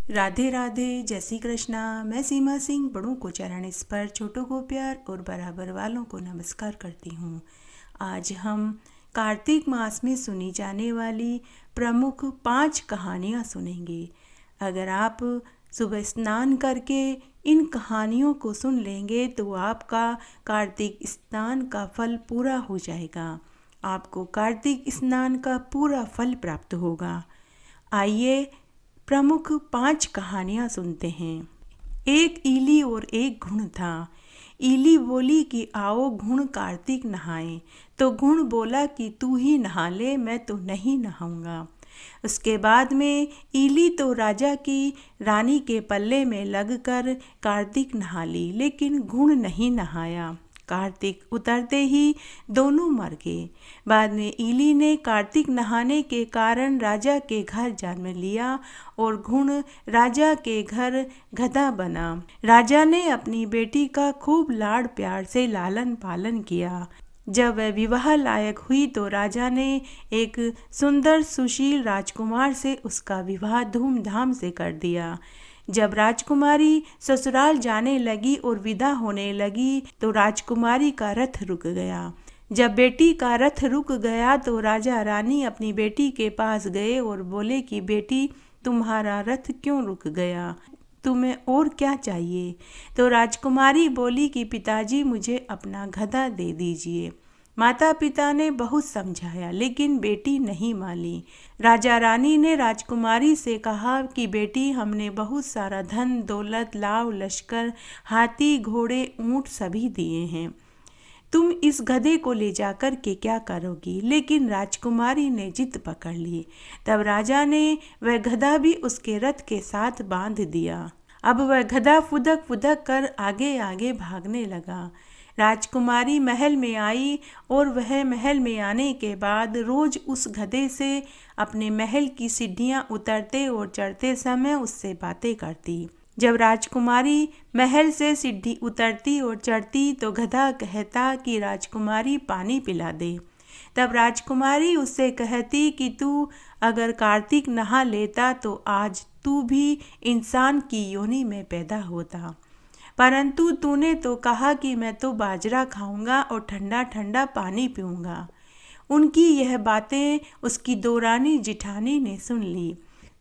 राधे राधे, जय श्री कृष्णा। मैं सीमा सिंह बड़ों को चरण स्पर्श, छोटों को प्यार और बराबर वालों को नमस्कार करती हूँ। आज हम कार्तिक मास में सुनी जाने वाली प्रमुख 5 कहानियाँ सुनेंगे। अगर आप सुबह स्नान करके इन कहानियों को सुन लेंगे तो आपका कार्तिक स्नान का फल पूरा हो जाएगा। आपको कार्तिक स्नान का पूरा फल प्राप्त होगा। आइए प्रमुख 5 कहानियाँ सुनते हैं। एक ईली और एक घुण था। ईली बोली कि आओ घुण कार्तिक नहाए, तो घुण बोला कि तू ही नहा ले, मैं तो नहीं नहाऊंगा। उसके बाद में ईली तो राजा की रानी के पल्ले में लगकर कार्तिक नहा ली, लेकिन घुण नहीं नहाया। कार्तिक उतरते ही दोनों मर गए। बाद में ईली ने कार्तिक नहाने के कारण राजा के घर जन्म लिया और घुण राजा के घर गधा बना। राजा ने अपनी बेटी का खूब लाड़ प्यार से लालन पालन किया। जब वह विवाह लायक हुई तो राजा ने एक सुंदर सुशील राजकुमार से उसका विवाह धूमधाम से कर दिया। जब राजकुमारी ससुराल जाने लगी और विदा होने लगी तो राजकुमारी का रथ रुक गया। जब बेटी का रथ रुक गया तो राजा रानी अपनी बेटी के पास गए और बोले कि बेटी, तुम्हारा रथ क्यों रुक गया? तुम्हें और क्या चाहिए? तो राजकुमारी बोली कि पिताजी, मुझे अपना गधा दे दीजिए। माता पिता ने बहुत समझाया लेकिन बेटी नहीं मानी। राजा रानी ने राजकुमारी से कहा कि बेटी, हमने बहुत सारा धन दौलत लाव लश्कर हाथी घोड़े ऊंट सभी दिए हैं, तुम इस गधे को ले जाकर के क्या करोगी? लेकिन राजकुमारी ने जिद पकड़ ली। तब राजा ने वह गधा भी उसके रथ के साथ बांध दिया। अब वह गधा फुदक फुदक कर आगे आगे भागने लगा। राजकुमारी महल में आई और वह महल में आने के बाद रोज उस गधे से अपने महल की सीढ़ियाँ उतरते और चढ़ते समय उससे बातें करती। जब राजकुमारी महल से सीढ़ी उतरती और चढ़ती तो गधा कहता कि राजकुमारी, पानी पिला दे। तब राजकुमारी उससे कहती कि तू अगर कार्तिक नहा लेता तो आज तू भी इंसान की योनि में पैदा होता, परंतु तूने तो कहा कि मैं तो बाजरा खाऊंगा और ठंडा ठंडा पानी पीऊंगा। उनकी यह बातें उसकी देवरानी जिठानी ने सुन ली।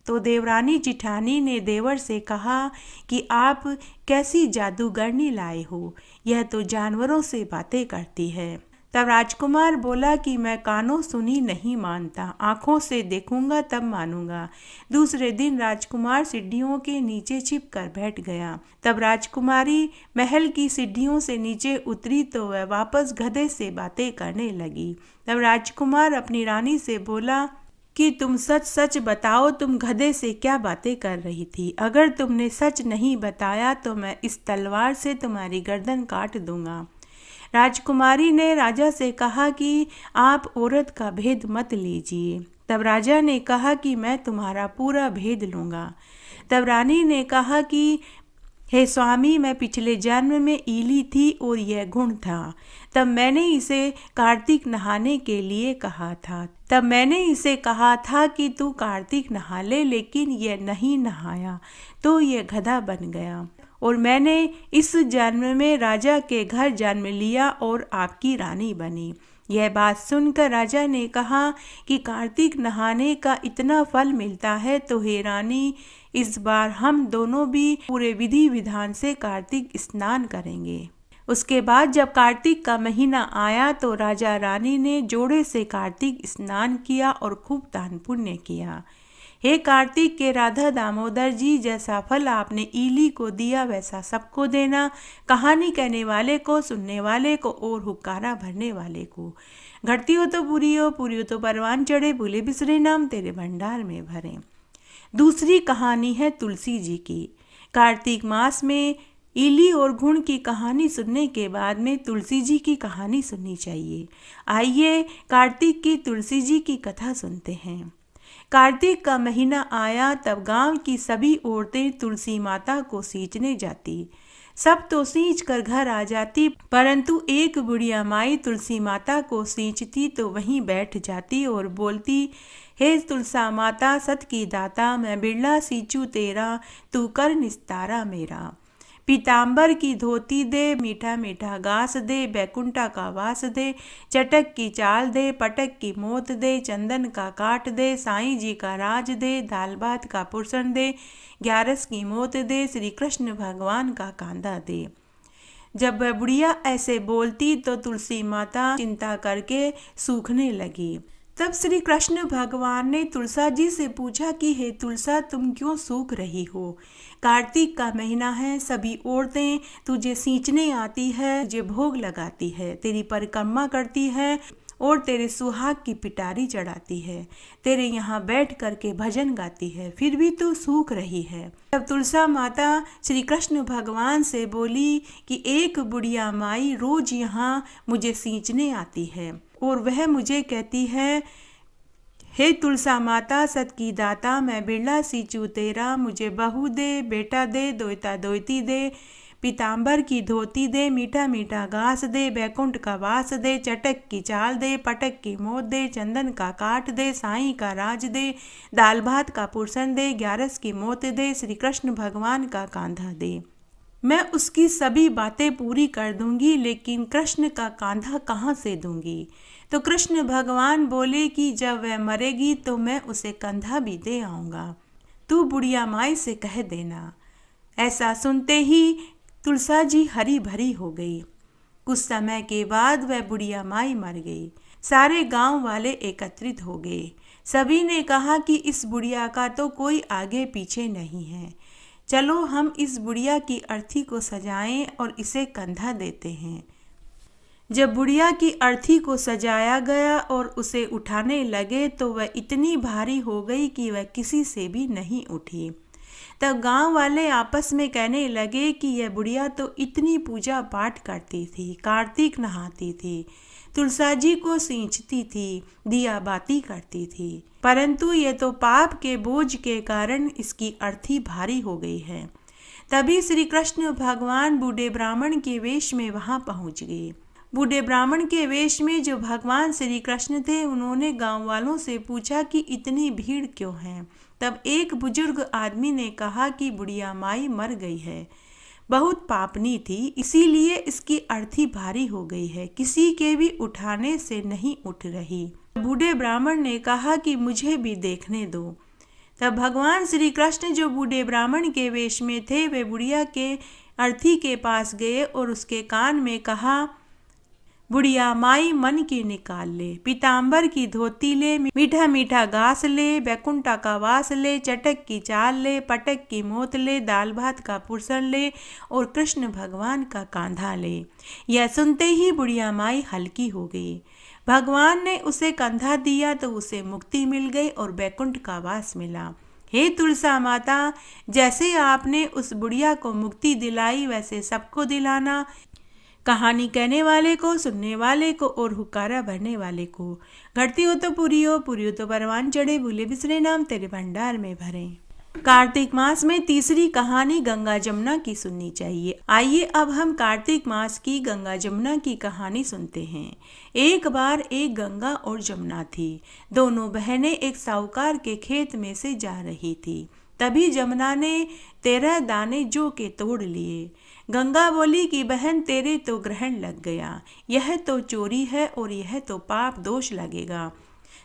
तो देवरानी जिठानी ने देवर से कहा कि आप कैसी जादूगरनी लाए हो, यह तो जानवरों से बातें करती है। तब राजकुमार बोला कि मैं कानों सुनी नहीं मानता, आँखों से देखूंगा तब मानूंगा। दूसरे दिन राजकुमार सीढ़ियों के नीचे छिप कर बैठ गया। तब राजकुमारी महल की सीढ़ियों से नीचे उतरी तो वह वापस गधे से बातें करने लगी। तब राजकुमार अपनी रानी से बोला कि तुम सच सच बताओ, तुम गधे से क्या बातें कर रही थी? अगर तुमने सच नहीं बताया तो मैं इस तलवार से तुम्हारी गर्दन काट दूंगा। राजकुमारी ने राजा से कहा कि आप औरत का भेद मत लीजिए। तब राजा ने कहा कि मैं तुम्हारा पूरा भेद लूँगा। तब रानी ने कहा कि हे स्वामी, मैं पिछले जन्म में ईली थी और यह गुण था। तब मैंने इसे कार्तिक नहाने के लिए कहा था। तब मैंने इसे कहा था कि तू कार्तिक नहा ले, लेकिन यह नहीं नहाया तो यह गधा बन गया और मैंने इस जन्म में राजा के घर जन्म लिया और आपकी रानी बनी। यह बात सुनकर राजा ने कहा कि कार्तिक नहाने का इतना फल मिलता है तो हे रानी, इस बार हम दोनों भी पूरे विधि विधान से कार्तिक स्नान करेंगे। उसके बाद जब कार्तिक का महीना आया तो राजा रानी ने जोड़े से कार्तिक स्नान किया और खूब दान पुण्य किया। हे कार्तिक के राधा दामोदर जी, जैसा फल आपने ईली को दिया वैसा सबको देना, कहानी कहने वाले को, सुनने वाले को और हुक्कारा भरने वाले को। घटती हो तो पूरी हो, पूरी हो तो परवान चढ़े, भूले बिसरे नाम तेरे भंडार में भरे। दूसरी कहानी है तुलसी जी की। कार्तिक मास में ईली और घुण की कहानी सुनने के बाद में तुलसी जी की कहानी सुननी चाहिए। आइए कार्तिक की तुलसी जी की कथा सुनते हैं। कार्तिक का महीना आया तब गांव की सभी औरतें तुलसी माता को सींचने जाती। सब तो सींच कर घर आ जाती, परंतु एक बुढ़िया माई तुलसी माता को सींचती तो वहीं बैठ जाती और बोलती हे तुलसा माता सत की दाता, मैं बिरला सींचू तेरा, तू कर निस्तारा मेरा। पीताम्बर की धोती दे, मीठा मीठा घास दे, बैकुंठा का वास दे, चटक की चाल दे, पटक की मोत दे, चंदन का काट दे, साईं जी का राज दे, दाल भात का पुरसन दे, 11 की मोत दे, श्री कृष्ण भगवान का कांधा दे। जब वह बुढ़िया ऐसे बोलती तो तुलसी माता चिंता करके सूखने लगी। तब श्री कृष्ण भगवान ने तुलसा जी से पूछा कि हे तुलसा, तुम क्यों सूख रही हो? कार्तिक का महीना है, सभी औरतें तुझे सींचने आती है, तुझे भोग लगाती है, तेरी परिक्रमा करती है और तेरे सुहाग की पिटारी चढ़ाती है, तेरे यहाँ बैठ करके भजन गाती है, फिर भी तू सूख रही है। तब तुलसा माता श्री कृष्ण भगवान से बोली कि एक बुढ़िया माई रोज यहाँ मुझे सींचने आती है और वह मुझे कहती है, हे तुलसा माता सत की दाता, मैं बिरला सींचू तेरा, मुझे बहू दे, बेटा दे, दोयता दोयती दे, पीताम्बर की धोती दे, मीठा मीठा घास दे, बैकुंठ का वास दे, चटक की चाल दे, पटक की मोत दे, चंदन का काट दे, साईं का राज दे, दाल भात का पुरसन दे, 11 की मोत दे, श्री कृष्ण भगवान का कांधा दे। मैं उसकी सभी बातें पूरी कर दूंगी, लेकिन कृष्ण का कांधा कहाँ से दूंगी? तो कृष्ण भगवान बोले कि जब वह मरेगी तो मैं उसे कंधा भी दे आऊँगा, तू बुढ़िया माई से कह देना। ऐसा सुनते ही तुलसा जी हरी भरी हो गई। कुछ समय के बाद वह बुढ़िया माई मर गई। सारे गांव वाले एकत्रित हो गए। सभी ने कहा कि इस बुढ़िया का तो कोई आगे पीछे नहीं है, चलो हम इस बुढ़िया की अर्थी को सजाएं और इसे कंधा देते हैं। जब बुढ़िया की अर्थी को सजाया गया और उसे उठाने लगे तो वह इतनी भारी हो गई कि वह किसी से भी नहीं उठी। तब गांव वाले आपस में कहने लगे कि यह बुढ़िया तो इतनी पूजा पाठ करती थी, कार्तिक नहाती थी, तुलसा जी को सींचती थी, दिया बाती करती थी, परंतु ये तो पाप के बोझ के कारण इसकी अर्थी भारी हो गई है। तभी श्री कृष्ण भगवान बूढ़े ब्राह्मण के वेश में वहां पहुंच गए। बूढ़े ब्राह्मण के वेश में जो भगवान श्री कृष्ण थे, उन्होंने गांव वालों से पूछा कि इतनी भीड़ क्यों है। तब एक बुजुर्ग आदमी ने कहा कि बुढ़िया माई मर गई है, बहुत पापनी थी, इसीलिए इसकी अर्थी भारी हो गई है, किसी के भी उठाने से नहीं उठ रही। बूढ़े ब्राह्मण ने कहा कि मुझे भी देखने दो। तब भगवान श्री कृष्ण जो बूढ़े ब्राह्मण के वेश में थे, वे बुढ़िया के अर्थी के पास गए और उसके कान में कहा, बुढ़िया माई मन की निकाल ले, पीताम्बर की धोती ले, मीठा मीठा घास ले, बैकुंठा का वास ले, चटक की चाल ले, पटक की मोत ले, दाल भात का पुरसन ले और कृष्ण भगवान का कांधा ले। यह सुनते ही बुढ़िया माई हल्की हो गई। भगवान ने उसे कंधा दिया तो उसे मुक्ति मिल गई और बैकुंठ का वास मिला। हे तुलसा माता, जैसे आपने उस बुढ़िया को मुक्ति दिलाई वैसे सबको दिलाना, कहानी कहने वाले को, सुनने वाले को और हुक्कारा भरने वाले को। घटती हो तो पूरी हो, पूरी हो तो परवान चढ़े, भूले बिसरे नाम तेरे भंडार में भरे। कार्तिक मास में तीसरी कहानी गंगा जमुना की सुननी चाहिए। आइए अब हम कार्तिक मास की गंगा जमुना की कहानी सुनते हैं। एक बार एक गंगा और जमुना थी। दोनों बहनें एक साहूकार के खेत में से जा रही थी। तभी जमुना ने 13 दाने जौ के तोड़ लिए। गंगा बोली कि बहन, तेरे तो ग्रहण लग गया, यह तो चोरी है और यह तो पाप दोष लगेगा।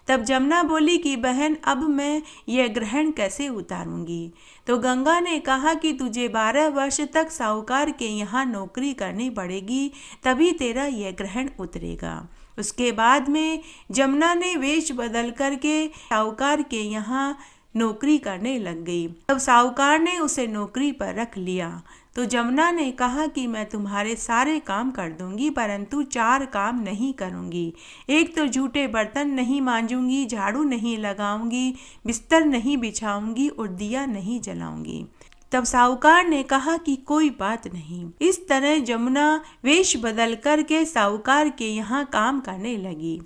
तब जमुना बोली कि बहन, अब मैं यह ग्रहण कैसे उतारूंगी? तो गंगा ने कहा कि तुझे 12 वर्ष तक साहूकार के यहाँ नौकरी करनी पड़ेगी, तभी तेरा यह ग्रहण उतरेगा। उसके बाद में जमुना ने वेश बदल करके साहूकार के यहाँ नौकरी करने लग गई। तब साहूकार ने उसे नौकरी पर रख लिया। तो जमुना ने कहा कि मैं तुम्हारे सारे काम कर दूंगी, परंतु 4 काम नहीं करूंगी। एक तो झूठे बर्तन नहीं मांजूंगी, झाड़ू नहीं लगाऊंगी, बिस्तर नहीं बिछाऊंगी और दिया नहीं जलाऊंगी। तब साहूकार ने कहा कि कोई बात नहीं। इस तरह जमुना वेश बदल करके साहूकार के यहाँ काम करने लगी।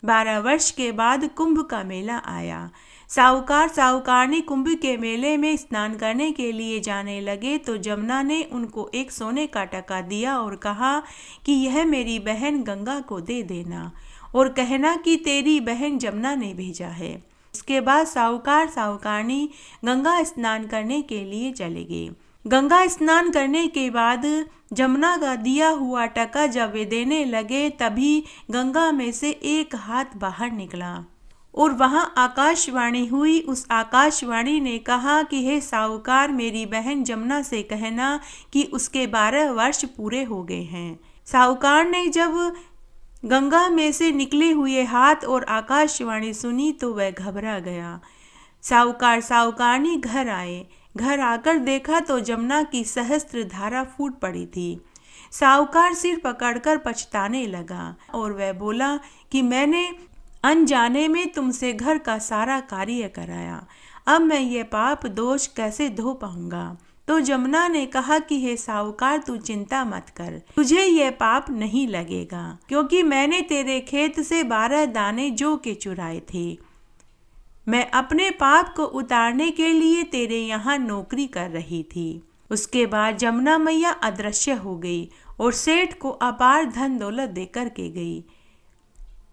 12 वर्ष के बाद कुंभ का मेला आया। साहूकार साहूकारनी कुंभ के मेले में स्नान करने के लिए जाने लगे तो जमुना ने उनको एक सोने का टका दिया और कहा कि यह मेरी बहन गंगा को दे देना और कहना कि तेरी बहन जमुना ने भेजा है। उसके बाद साहूकार साहूकारनी गंगा स्नान करने के लिए चले गए। गंगा स्नान करने के बाद जमुना का दिया हुआ टका जब वे देने लगे तभी गंगा में से एक हाथ बाहर निकला और वहां आकाशवाणी हुई। उस आकाशवाणी ने कहा कि हे साहूकार, मेरी बहन जमुना से कहना कि उसके 12 वर्ष पूरे हो गए हैं। साहूकार ने जब गंगा में से निकले हुए हाथ और आकाशवाणी सुनी तो वह घबरा गया। साहूकार साहूकारनी घर आए। घर आकर देखा तो जमुना की सहस्त्र धारा फूट पड़ी थी। साहूकार सिर पकड़कर पछताने लगा और वह बोला कि मैंने अनजाने में तुमसे घर का सारा कार्य कराया, अब मैं ये पाप दोष कैसे धो पाऊंगा। तो जमुना ने कहा कि हे साहूकार, तू चिंता मत कर, तुझे ये पाप नहीं लगेगा, क्योंकि मैंने तेरे खेत से 12 दाने जौ के चुराए थे। मैं अपने पाप को उतारने के लिए तेरे यहाँ नौकरी कर रही थी। उसके बाद जमुना मैया अदृश्य हो गई और सेठ को अपार धन दौलत देकर के गई।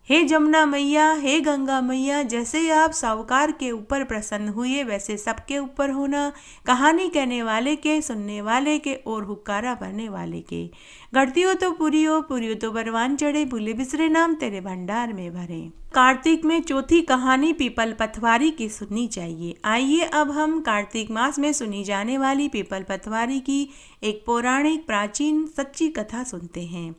हे जमुना मैया, हे गंगा मैया, जैसे आप साहूकार के ऊपर प्रसन्न हुए वैसे सबके ऊपर होना। कहानी कहने वाले के, सुनने वाले के और हुक्कारा भरने वाले के। घटती हो तो पूरी हो तो बरवान चढ़े, भूले बिसरे नाम तेरे भंडार में भरे। कार्तिक में चौथी कहानी पीपल पतवारी की सुननी चाहिए। आइए अब हम कार्तिक मास में सुनी जाने वाली पीपल पतवारी की एक पौराणिक प्राचीन सच्ची कथा सुनते हैं।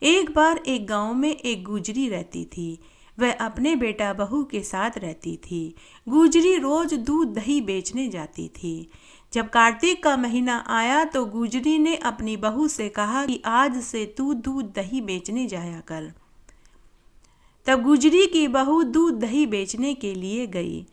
एक बार एक गांव में एक गुजरी रहती थी। वह अपने बेटा बहू के साथ रहती थी। गुजरी रोज दूध दही बेचने जाती थी। जब कार्तिक का महीना आया तो गुजरी ने अपनी बहू से कहा कि आज से तू दूध दही बेचने जाया कर। तब गुजरी की बहू दूध दही बेचने के लिए गई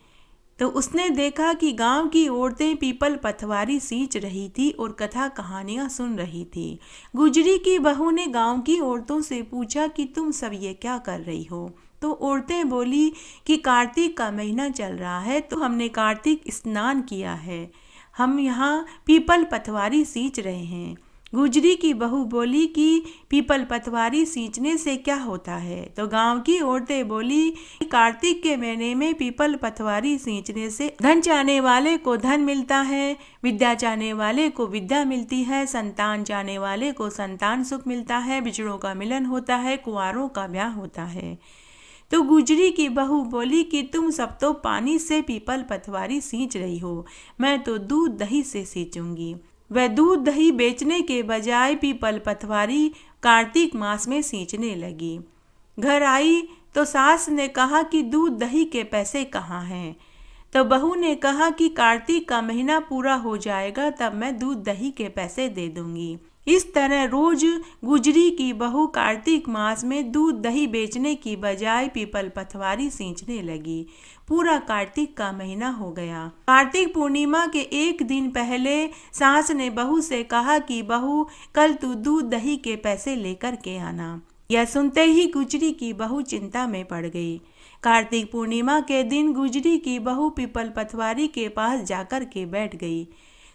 तो उसने देखा कि गांव की औरतें पीपल पतवारी सींच रही थी और कथा कहानियां सुन रही थी। गुजरी की बहू ने गांव की औरतों से पूछा कि तुम सब ये क्या कर रही हो। तो औरतें बोली कि कार्तिक का महीना चल रहा है तो हमने कार्तिक स्नान किया है, हम यहाँ पीपल पतवारी सींच रहे हैं। गुजरी की बहू बोली कि पीपल पतवारी सींचने से क्या होता है। तो गांव की औरतें बोली कि कार्तिक के महीने में पीपल पतवारी सींचने से धन चाहने वाले को धन मिलता है, विद्या चाहने वाले को विद्या मिलती है, संतान चाहने वाले को संतान सुख मिलता है, बिछड़ों का मिलन होता है, कुंवारों का ब्याह होता है। तो गुजरी की बहू बोली कि तुम सब तो पानी से पीपल पतवारी सींच रही हो, मैं तो दूध दही से सींचूंगी। वह दूध दही बेचने के बजाय पीपल पतवारी कार्तिक मास में सींचने लगी। घर आई तो सास ने कहा कि दूध दही के पैसे कहाँ हैं। तो बहू ने कहा कि कार्तिक का महीना पूरा हो जाएगा तब मैं दूध दही के पैसे दे दूंगी। इस तरह रोज गुजरी की बहू कार्तिक मास में दूध दही बेचने की बजाय पीपल पतवारी सींचने लगी। पूरा कार्तिक का महीना हो गया। कार्तिक पूर्णिमा के एक दिन पहले सास ने बहू से कहा कि बहू, कल तू दूध दही के पैसे लेकर के आना। यह सुनते ही गुजरी की बहू चिंता में पड़ गई। कार्तिक पूर्णिमा के दिन गुजरी की बहू पीपल पतवारी के पास जाकर के बैठ गई।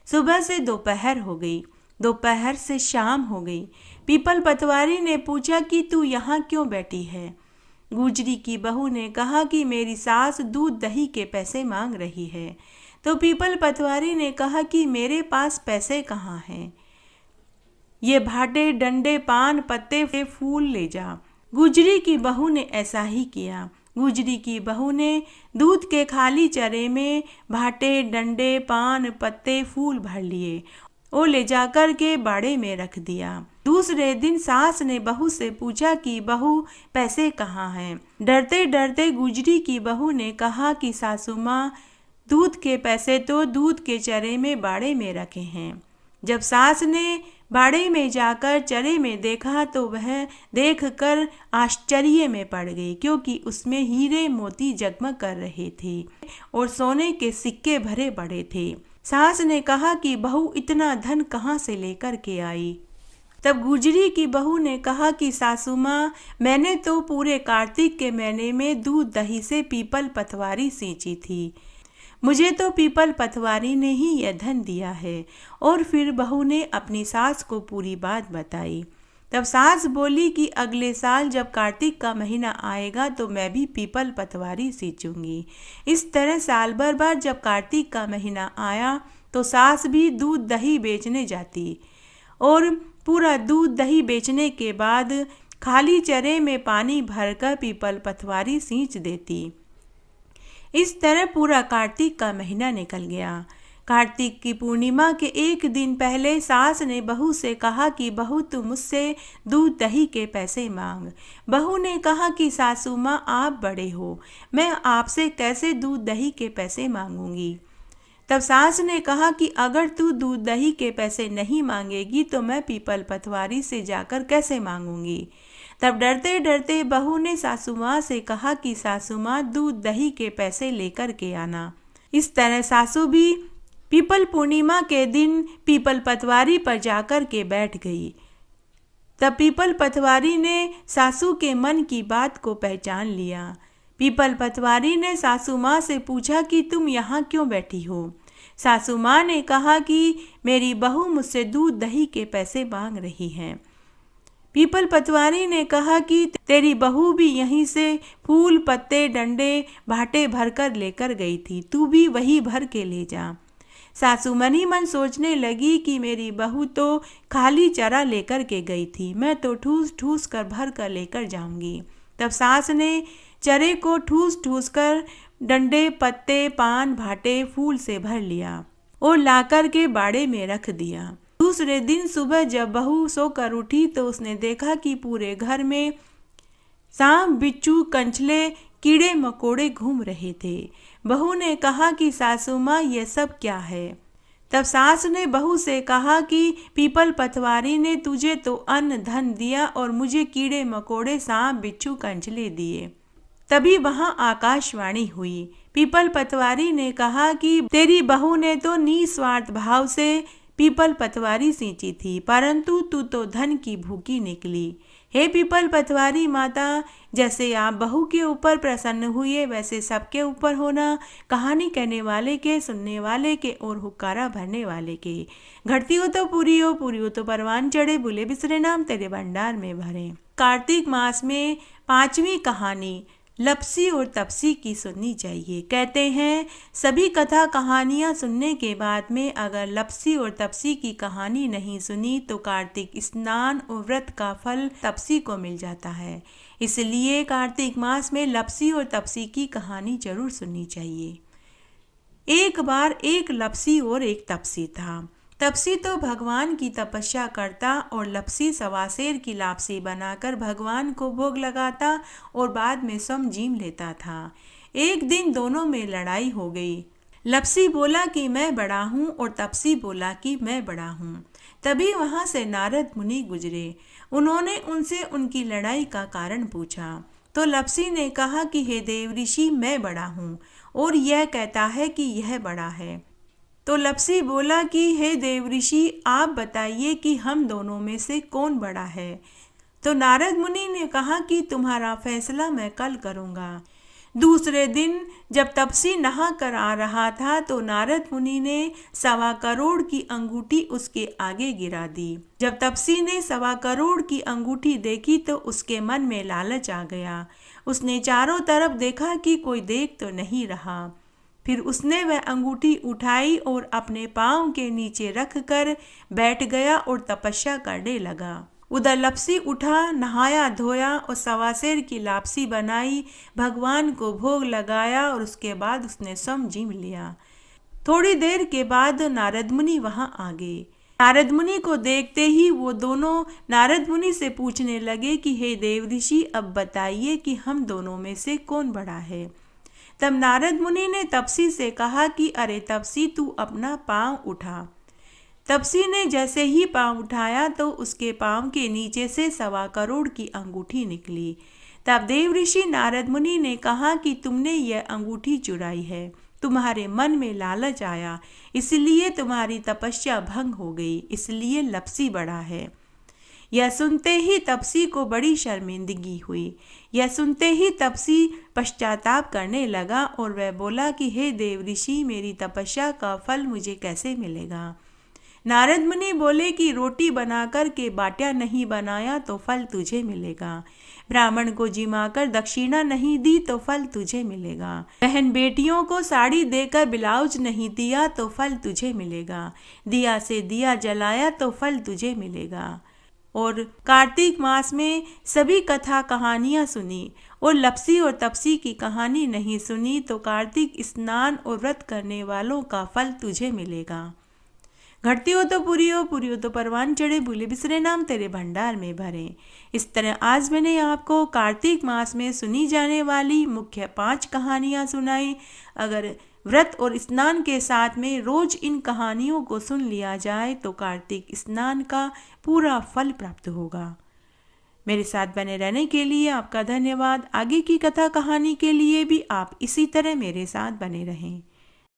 सुबह से दोपहर हो गई, दोपहर से शाम हो गई। पीपल पतवारी ने पूछा कि तू यहाँ क्यों बैठी है। गुजरी की बहू ने कहा कि मेरी सास दूध दही के पैसे मांग रही है। तो पीपल पतवारी ने कहा कि मेरे पास पैसे कहाँ हैं, ये भाटे डंडे पान पत्ते फूल ले जा। गुजरी की बहू ने ऐसा ही किया। गुजरी की बहू ने दूध के खाली चरे में भाटे डंडे पान पत्ते फूल भर लिए और ले जाकर के बाड़े में रख दिया। दूसरे दिन सास ने बहू से पूछा कि बहू, पैसे कहाँ हैं। डरते डरते गुजरी की बहू ने कहा कि सासू माँ, दूध के पैसे तो दूध के चरे में बाड़े में रखे हैं। जब सास ने बाड़े में जाकर चरे में देखा तो वह देखकर आश्चर्य में पड़ गई, क्योंकि उसमें हीरे मोती जगमग कर रहे थे और सोने के सिक्के भरे पड़े थे। सास ने कहा कि बहू, इतना धन कहाँ से लेकर के आई। तब गुजरी की बहू ने कहा कि सासू माँ, मैंने तो पूरे कार्तिक के महीने में दूध दही से पीपल पतवारी सींची थी, मुझे तो पीपल पतवारी ने ही यह धन दिया है। और फिर बहू ने अपनी सास को पूरी बात बताई। तब सास बोली कि अगले साल जब कार्तिक का महीना आएगा तो मैं भी पीपल पतवारी सींचूंगी। इस तरह साल भर बाद जब कार्तिक का महीना आया तो सास भी दूध दही बेचने जाती और पूरा दूध दही बेचने के बाद खाली चरे में पानी भरकर पीपल पतवारी सींच देती। इस तरह पूरा कार्तिक का महीना निकल गया। कार्तिक की पूर्णिमा के एक दिन पहले सास ने बहू से कहा कि बहू तू मुझसे दूध दही के पैसे मांग। बहू ने कहा कि सासू माँ आप बड़े हो, मैं आपसे कैसे दूध दही के पैसे मांगूंगी। तब सास ने कहा कि अगर तू दूध दही के पैसे नहीं मांगेगी तो मैं पीपल पतवारी से जाकर कैसे मांगूंगी। तब डरते डरते बहू ने सासू माँ से कहा कि सासू माँ दूध दही के पैसे लेकर के आना। इस तरह सासू भी पीपल पूर्णिमा के दिन पीपल पतवारी पर जाकर के बैठ गई। तब पीपल पतवारी ने सासू के मन की बात को पहचान लिया। पीपल पतवारी ने सासू माँ से पूछा कि तुम यहाँ क्यों बैठी हो। सासू माँ ने कहा कि मेरी बहू मुझसे दूध दही के पैसे मांग रही है। पीपल पतवारी ने कहा कि तेरी बहू भी यहीं से फूल पत्ते डंडे भाटे भरकर लेकर गई थी, तू भी वही भर के ले जा। सासू मनी मन सोचने लगी कि मेरी बहू तो खाली चरा लेकर के गई थी, मैं तो ठूस ठूस कर भर कर लेकर जाऊंगी। तब सास ने चरे को ठूस ठूस कर डंडे पत्ते पान भाटे फूल से भर लिया और लाकर के बाड़े में रख दिया। दूसरे दिन सुबह जब बहू सोकर उठी तो उसने देखा कि पूरे घर में सांप बिच्छू कंचले कीड़े मकोड़े घूम रहे थे। बहू ने कहा कि सासू माँ ये सब क्या है। तब सास ने बहू से कहा कि पीपल पतवारी ने तुझे तो अन्न धन दिया और मुझे कीड़े मकोड़े सांप बिच्छू कंचले दिए। तभी वहाँ आकाशवाणी हुई। पीपल पतवारी ने कहा कि तेरी बहू ने तो निस्वार्थ भाव से पीपल पतवारी सींची थी, परंतु तू तो धन की भूखी निकली। हे पीपल पतवारी माता, जैसे आप बहू के ऊपर प्रसन्न हुए वैसे सबके ऊपर होना। कहानी कहने वाले के, सुनने वाले के और हुक्कारा भरने वाले के। घटती हो तो पूरी हो, पूरी हो तो परवान चढ़े, भूले बिसरे नाम तेरे भंडार में भरे। कार्तिक मास में 5वीं कहानी लपसी और तपसी की सुननी चाहिए। कहते हैं सभी कथा कहानियाँ सुनने के बाद में अगर लपसी और तपसी की कहानी नहीं सुनी तो कार्तिक स्नान और व्रत का फल तपसी को मिल जाता है। इसलिए कार्तिक मास में लपसी और तपसी की कहानी जरूर सुननी चाहिए। एक बार एक लपसी और एक तपसी था। तपसी तो भगवान की तपस्या करता और लपसी सवासेर की लापसी बनाकर भगवान को भोग लगाता और बाद में स्वयं जीम लेता था। एक दिन दोनों में लड़ाई हो गई। लपसी बोला कि मैं बड़ा हूँ और तपसी बोला कि मैं बड़ा हूँ। तभी वहाँ से नारद मुनि गुजरे। उन्होंने उनसे उनकी लड़ाई का कारण पूछा तो लपसी ने कहा कि हे देव ऋषि, मैं बड़ा हूँ और यह कहता है कि यह बड़ा है। तो लपसी बोला कि हे देव ऋषि, आप बताइए कि हम दोनों में से कौन बड़ा है। तो नारद मुनि ने कहा कि तुम्हारा फैसला मैं कल करूँगा। दूसरे दिन जब तपसी नहा कर आ रहा था तो नारद मुनि ने 1.25 करोड़ की अंगूठी उसके आगे गिरा दी। जब तपसी ने 1.25 करोड़ की अंगूठी देखी तो उसके मन में लालच आ गया। उसने चारों तरफ देखा कि कोई देख तो नहीं रहा। फिर उसने वह अंगूठी उठाई और अपने पाँव के नीचे रख कर बैठ गया और तपस्या करने लगा। उधर लपसी उठा, नहाया धोया और सवासेर की लापसी बनाई, भगवान को भोग लगाया और उसके बाद उसने स्वयं जीम लिया। थोड़ी देर के बाद नारद मुनि वहाँ आ गए। नारद मुनि को देखते ही वो दोनों नारद मुनि से पूछने लगे कि हे देव ऋषि, अब बताइए कि हम दोनों में से कौन बड़ा है। तब नारद मुनि ने तपसी से कहा कि अरे तपसी, तू अपना पाँव उठा। तपसी ने जैसे ही पाँव उठाया तो उसके पाँव के नीचे से 1.25 करोड़ की अंगूठी निकली। तब देव ऋषि नारद मुनि ने कहा कि तुमने यह अंगूठी चुराई है, तुम्हारे मन में लालच आया, इसलिए तुम्हारी तपस्या भंग हो गई, इसलिए लपसी बड़ा है। यह सुनते ही तपसी को बड़ी शर्मिंदगी हुई। यह सुनते ही तपसी पश्चाताप करने लगा और वह बोला कि हे देव ऋषि, मेरी तपस्या का फल मुझे कैसे मिलेगा। नारद मुनि बोले कि रोटी बना कर के बाट्या नहीं बनाया तो फल तुझे मिलेगा। ब्राह्मण को जिमाकर दक्षिणा नहीं दी तो फल तुझे मिलेगा। बहन बेटियों को साड़ी देकर ब्लाउज नहीं दिया तो फल तुझे मिलेगा। दिया से दिया जलाया तो फल तुझे मिलेगा। और कार्तिक मास में सभी कथा कहानियाँ सुनी और लपसी और तपसी की कहानी नहीं सुनी तो कार्तिक स्नान और व्रत करने वालों का फल तुझे मिलेगा। घटती हो तो पूरी हो तो परवान चढ़े, भूले बिसरे नाम तेरे भंडार में भरे। इस तरह आज मैंने आपको कार्तिक मास में सुनी जाने वाली मुख्य 5 कहानियाँ सुनाई। अगर व्रत और स्नान के साथ में रोज इन कहानियों को सुन लिया जाए तो कार्तिक स्नान का पूरा फल प्राप्त होगा। मेरे साथ बने रहने के लिए आपका धन्यवाद। आगे की कथा कहानी के लिए भी आप इसी तरह मेरे साथ बने रहें।